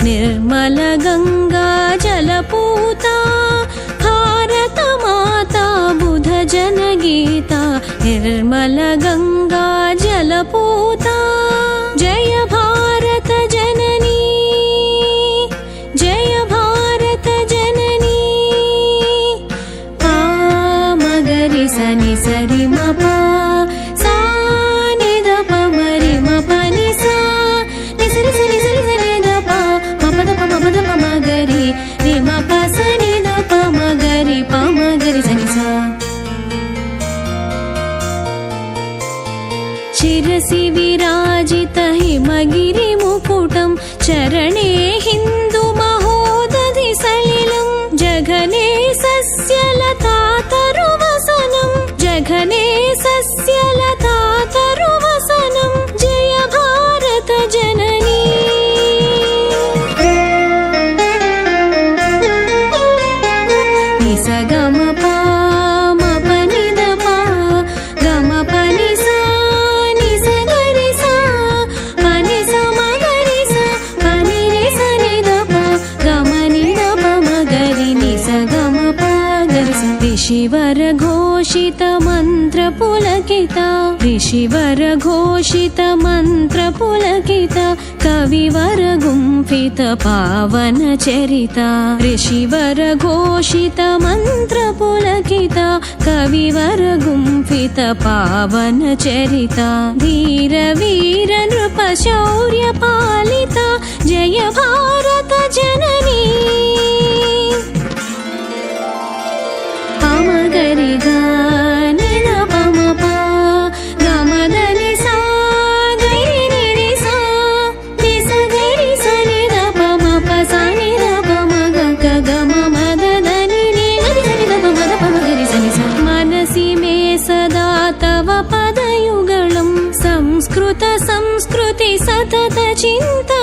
निर्मल गंगा जलपूता भारत माता बुध जनगीता निर्मल गंगा जलपूता जय भारत जननी जय भारत जननी मगरि सनि सरि मपा सा नि द प मरि म प नि सा नि सरि सरि सरि सरि द प म प द प म प द प म गरि नि म प स नि द प म गरि प म गरि सनि सा शिरसि विराजित हिमगिरि मुकुटं चरणे हिन्दु महोदधि सलिलं जघने सस्यलता तरुवसनं जघने सस्यलता तरुवसनं जय भारत जननी निस गम प म प नि द प गम प नि सा नि स गरि सा प नि स म गरि सा प नि रे स नि द प गम नि द प म गरि नि स गम प गरि सा ऋषिवर घोषित मंत्र पुलकिता ऋषिवर घोषित मंत्र पुलकिता कविवर गुंफित पावन चरिता ऋषिवर घोषित मंत्र पुलकिता कविवर गुंफित पावन चरिता धीर वीर नृप शौर्य पालिता जय भारत जननी पम गरि गा नि द प म प ग म द नि सा गरि नि रि सा नि स गरि स नि द प म प सा नि द प म ग ग ग म म द द नि नि गरि स नि द प म द प म गरि स नि सा मनसि मे सदा तव पदयुगलं संस्कृत संस्कृति सतत चिंतनम्